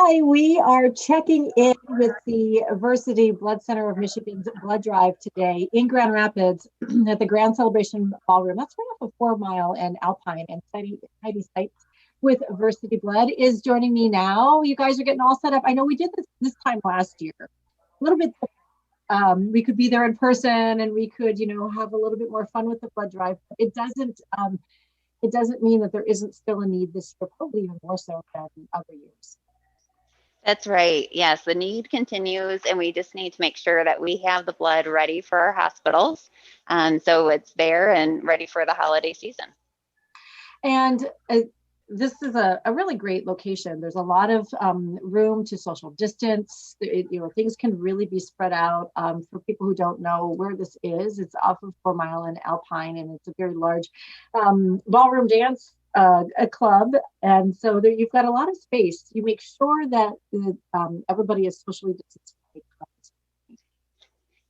Hi, we are checking in with the Versiti Blood Center of Michigan's blood drive today in Grand Rapids at the Grand Celebration Ballroom. That's right off of 4 Mile and Alpine, and Heidi Sites with Versiti Blood is joining me now. You guys are getting all set up. I know we did this time last year, a little bit. We could be there in person, and we could, have a little bit more fun with the blood drive. It doesn't mean that there isn't still a need this year, probably even more so than other years. That's right. Yes, the need continues, and we just need to make sure that we have the blood ready for our hospitals. So it's there and ready for the holiday season. And this is a really great location. There's a lot of room to social distance. Things can really be spread out. For people who don't know where this is, it's off of 4 Mile and Alpine, and it's a very large ballroom dance a club, and so there you've got a lot of space. You make sure that everybody is socially distanced.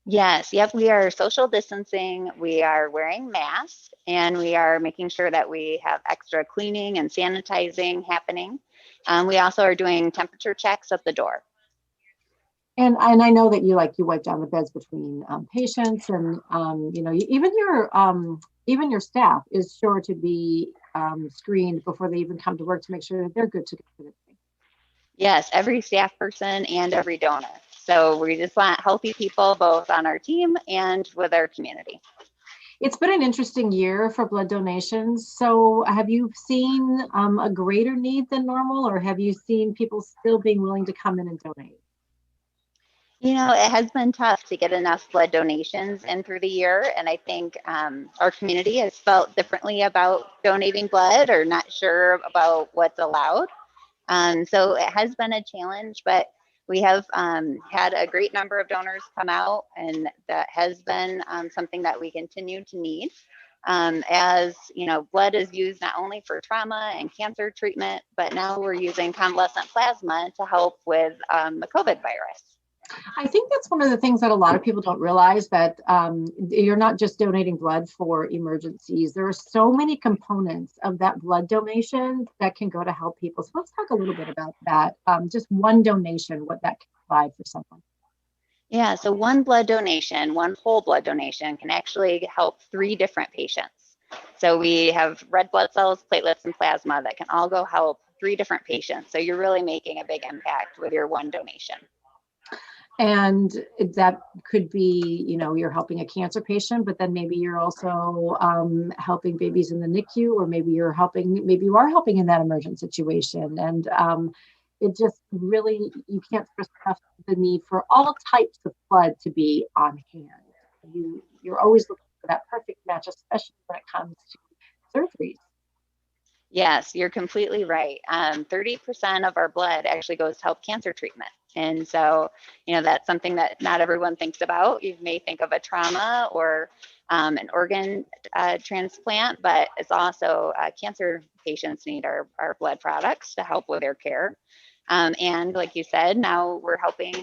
Yes, yep, we are social distancing, we are wearing masks, and we are making sure that we have extra cleaning and sanitizing happening. We also are doing temperature checks at the door. And I know that you wipe down the beds between patients, and even your staff is sure to be screened before they even come to work to make sure that they're good to go for the day. Yes, every staff person and every donor. So we just want healthy people both on our team and with our community. It's been an interesting year for blood donations. So have you seen a greater need than normal, or have you seen people still being willing to come in and donate? It has been tough to get enough blood donations in through the year. And I think our community has felt differently about donating blood or not sure about what's allowed. So it has been a challenge, but we have had a great number of donors come out, and that has been something that we continue to need. As blood is used not only for trauma and cancer treatment, but now we're using convalescent plasma to help with the COVID virus. I think that's one of the things that a lot of people don't realize, that you're not just donating blood for emergencies. There are so many components of that blood donation that can go to help people. So let's talk a little bit about that. Just one donation, what that can provide for someone. Yeah, so one whole blood donation can actually help 3 different patients. So we have red blood cells, platelets, and plasma that can all go help 3 different patients. So you're really making a big impact with your one donation. And that could be, you're helping a cancer patient, but then maybe you're also helping babies in the NICU, or maybe you are helping in that emergent situation. And it just really, you can't stress enough the need for all types of blood to be on hand. You're always looking for that perfect match, especially when it comes to surgeries. Yes, you're completely right. 30% of our blood actually goes to help cancer treatment. And so, that's something that not everyone thinks about. You may think of a trauma or an organ transplant, but it's also cancer patients need our blood products to help with their care. And like you said, now we're helping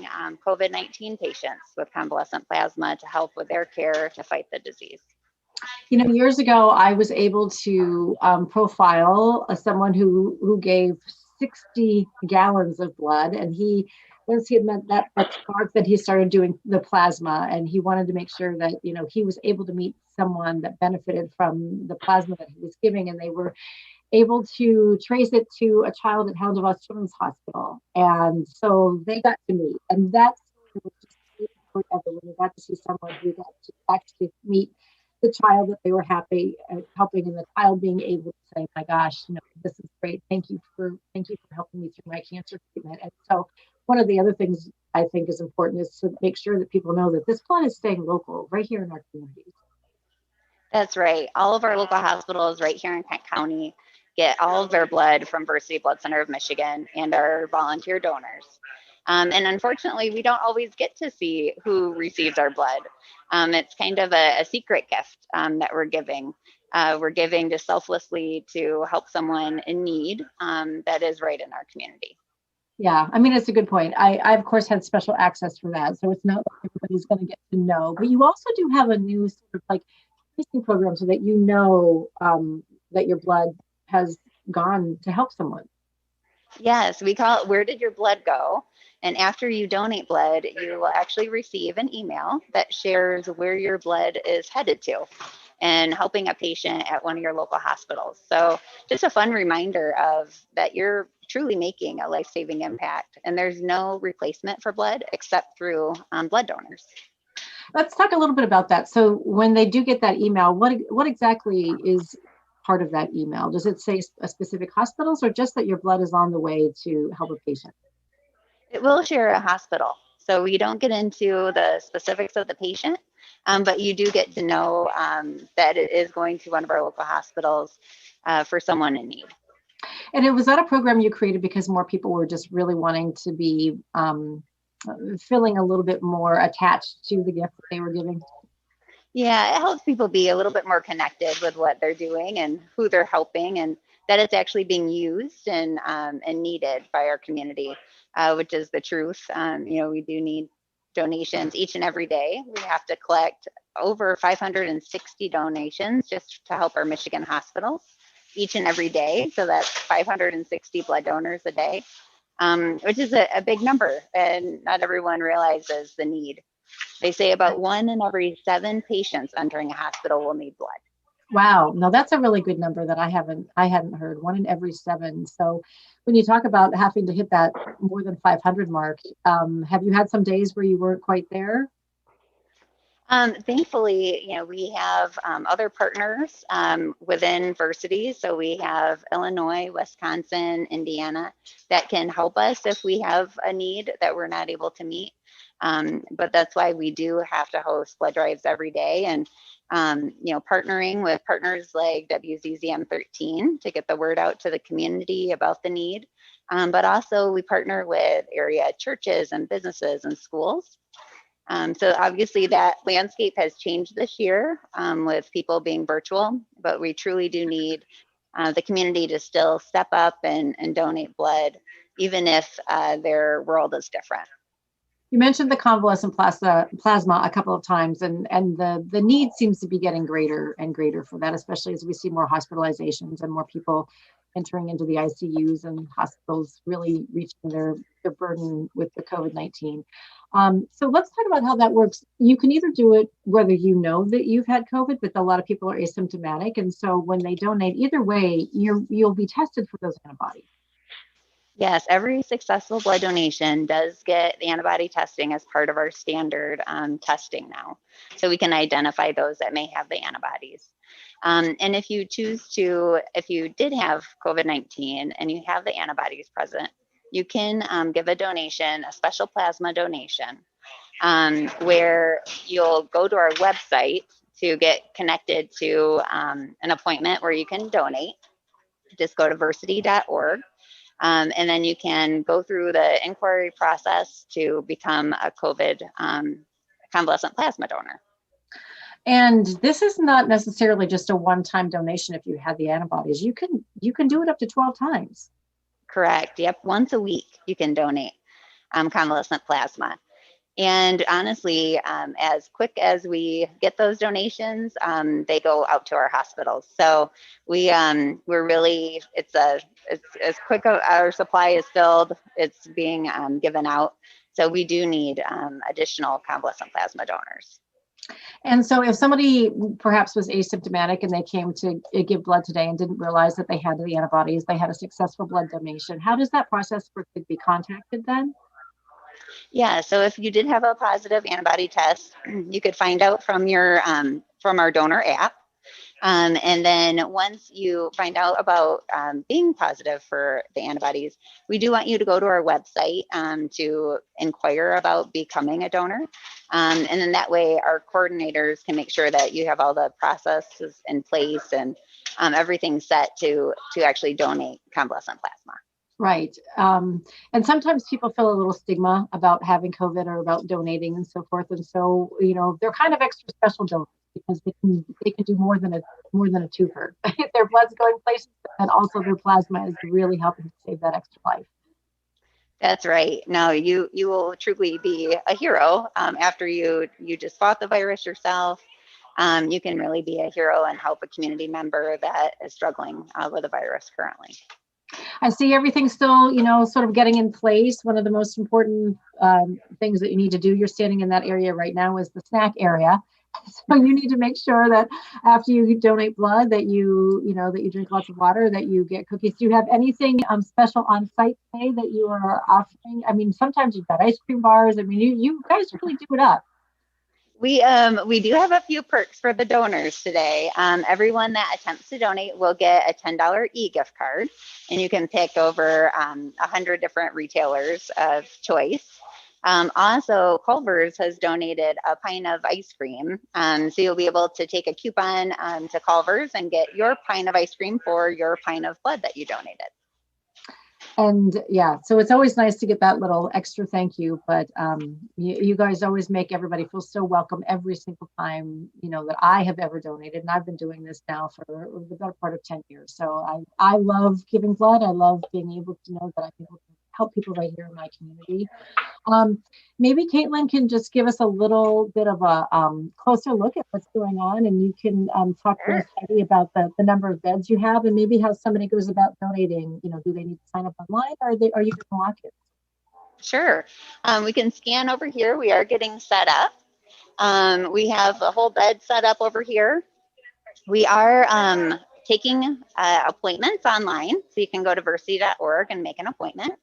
COVID-19 patients with convalescent plasma to help with their care to fight the disease. Years ago, I was able to profile someone who gave 60 gallons of blood, and once he had met that spark, that he started doing the plasma, and he wanted to make sure that he was able to meet someone that benefited from the plasma that he was giving, and they were able to trace it to a child at Helen DeVos Children's Hospital, and so they got to meet, and that's just forever when you got to see someone who got to actually meet the child that they were happy helping, and the child being able to say, "My gosh, this is great. Thank you for helping me through my cancer treatment." And so, one of the other things I think is important is to make sure that people know that this blood is staying local, right here in our communities. That's right. All of our local hospitals right here in Kent County get all of their blood from Versiti Blood Center of Michigan and our volunteer donors. And unfortunately, we don't always get to see who receives our blood. It's kind of a secret gift that we're giving. We're giving just selflessly to help someone in need that is right in our community. Yeah, it's a good point. I of course had special access for that, so it's not like everybody's going to get to know. But you also do have a new sort of like tracing program so that that your blood has gone to help someone. Yes, we call it Where Did Your Blood Go? And after you donate blood, you will actually receive an email that shares where your blood is headed to and helping a patient at one of your local hospitals. So just a fun reminder of that you're truly making a life-saving impact, and there's no replacement for blood except through blood donors. Let's talk a little bit about that. So when they do get that email, what exactly is part of that email? Does it say a specific hospitals or just that your blood is on the way to help a patient? It will share a hospital. So we don't get into the specifics of the patient, but you do get to know that it is going to one of our local hospitals for someone in need. And it was that a program you created because more people were just really wanting to be feeling a little bit more attached to the gift that they were giving? Yeah, it helps people be a little bit more connected with what they're doing and who they're helping, and that it's actually being used and needed by our community, which is the truth. We do need donations each and every day. We have to collect over 560 donations just to help our Michigan hospitals each and every day. So that's 560 blood donors a day, which is a big number, and not everyone realizes the need. They say about 1 in every 7 patients entering a hospital will need blood. Wow, no, that's a really good number that I hadn't heard. 1 in every 7. So when you talk about having to hit that more than 500 mark, have you had some days where you weren't quite there? Thankfully, we have other partners within Versiti. So we have Illinois, Wisconsin, Indiana that can help us if we have a need that we're not able to meet. But that's why we do have to host blood drives every day, and partnering with partners like WZZM 13 to get the word out to the community about the need. But also we partner with area churches and businesses and schools. So obviously that landscape has changed this year with people being virtual, but we truly do need the community to still step up and donate blood, even if their world is different. You mentioned the convalescent plasma a couple of times, and the need seems to be getting greater and greater for that, especially as we see more hospitalizations and more people entering into the ICUs and hospitals really reaching their burden with the COVID-19. So let's talk about how that works. You can either do it whether you know that you've had COVID, but a lot of people are asymptomatic, and so when they donate, either way, you'll be tested for those antibodies. Yes, every successful blood donation does get the antibody testing as part of our standard testing now. So we can identify those that may have the antibodies. And if you if you did have COVID-19 and you have the antibodies present, you can give a donation, a special plasma donation, where you'll go to our website to get connected to an appointment where you can donate. Just go to versiti.org. And then you can go through the inquiry process to become a COVID convalescent plasma donor. And this is not necessarily just a one-time donation if you had the antibodies. You can do it up to 12 times. Correct. Yep. Once a week, you can donate convalescent plasma. And honestly, as quick as we get those donations, they go out to our hospitals. So we're really it's as quick as our supply is filled, it's being given out. So we do need additional convalescent plasma donors. And so if somebody perhaps was asymptomatic and they came to give blood today and didn't realize that they had the antibodies, they had a successful blood donation, how does that process work? Could be contacted then? Yeah, so if you did have a positive antibody test, you could find out from our donor app. And then once you find out about being positive for the antibodies, we do want you to go to our website to inquire about becoming a donor. And then that way our coordinators can make sure that you have all the processes in place and everything set to actually donate convalescent plasma. Right. And sometimes people feel a little stigma about having COVID or about donating and so forth. And so, they're kind of extra special donors because they can do more than a twofer. Their blood's going places, and also their plasma is really helping to save that extra life. That's right. No, you will truly be a hero after you just fought the virus yourself. You can really be a hero and help a community member that is struggling with the virus currently. I see everything still, sort of getting in place. One of the most important things that you need to do, you're standing in that area right now, is the snack area. So you need to make sure that after you donate blood that that you drink lots of water, that you get cookies. Do you have anything special on site today that you are offering? I mean, sometimes you've got ice cream bars. I mean, you guys really do it up. We do have a few perks for the donors today. Everyone that attempts to donate will get a $10 e-gift card, and you can pick over 100 different retailers of choice. Also, Culver's has donated a pint of ice cream, so you'll be able to take a coupon to Culver's and get your pint of ice cream for your pint of blood that you donated. And yeah, so it's always nice to get that little extra thank you, but you guys always make everybody feel so welcome every single time, that I have ever donated. And I've been doing this now for the better part of 10 years. So I love giving blood. I love being able to know that I'm able to help people right here in my community. Maybe Caitlin can just give us a little bit of a closer look at what's going on, and you can talk to us about the number of beds you have, and maybe how somebody goes about donating. Do they need to sign up online, or are you doing walk-ins? Sure. We can scan over here. We are getting set up. We have a whole bed set up over here. We are taking appointments online, so you can go to versiti.org and make an appointment.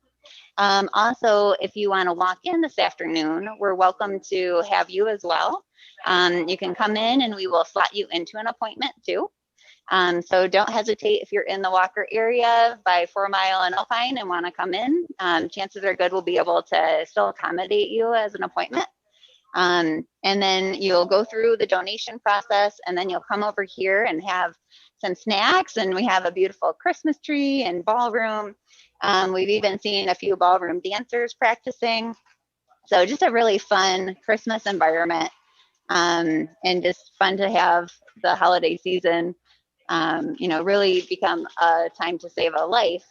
Also, if you want to walk in this afternoon, we're welcome to have you as well. You can come in and we will slot you into an appointment too. So don't hesitate if you're in the Walker area by 4 Mile and Alpine and want to come in. Chances are good we'll be able to still accommodate you as an appointment. And then you'll go through the donation process, and then you'll come over here and have some snacks, and we have a beautiful Christmas tree and ballroom. We've even seen a few ballroom dancers practicing. So just a really fun Christmas environment, and just fun to have the holiday season, really become a time to save a life,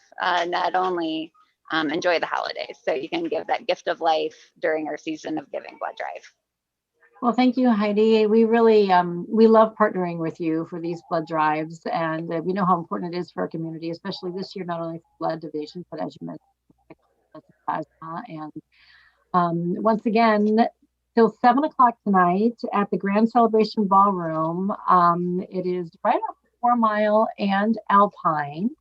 not only enjoy the holidays. So you can give that gift of life during our season of giving blood drive. Well, thank you, Heidi. We really we love partnering with you for these blood drives, and we know how important it is for our community, especially this year, not only for blood donations, but as you mentioned, plasma. And once again, till 7 o'clock tonight at the Grand Celebration Ballroom. It is right off 4 Mile and Alpine,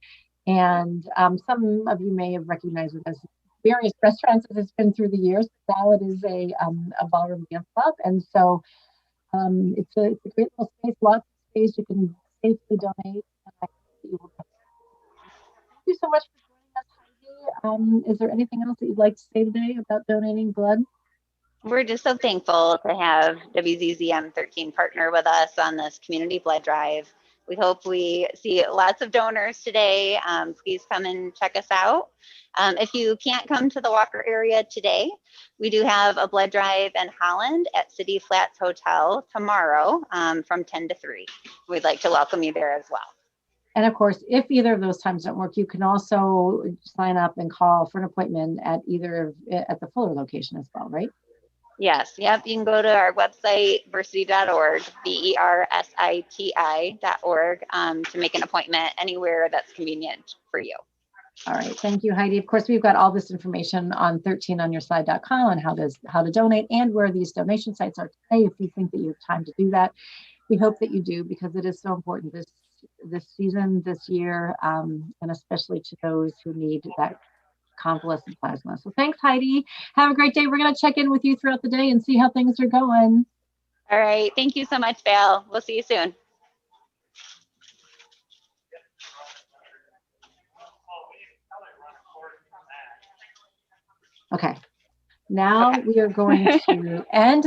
and some of you may have recognized it as various restaurants as it's been through the years. Now it is a ballroom dance club, and so it's a great little space, lots of space. You can safely donate. Thank you so much for joining us, Heidi. Is there anything else that you'd like to say today about donating blood? We're just so thankful to have WZZM 13 partner with us on this community blood drive. We hope we see lots of donors today. Please come and check us out. If you can't come to the Walker area today, we do have a blood drive in Holland at City Flats Hotel tomorrow from 10 to 3. We'd like to welcome you there as well. And of course, if either of those times don't work, you can also sign up and call for an appointment at at the Fuller location as well, right? Yes. Yep. You can go to our website, versiti.org, Versiti.org, to make an appointment anywhere that's convenient for you. All right. Thank you, Heidi. Of course, we've got all this information on 13onyourslide.com on how to donate and where these donation sites are today. If you think that you have time to do that, we hope that you do, because it is so important this season, this year, and especially to those who need that convalescent plasma. So thanks, Heidi. Have a great day. We're going to check in with you throughout the day and see how things are going. All right. Thank you so much, Val. We'll see you soon. Okay. Now we are going to end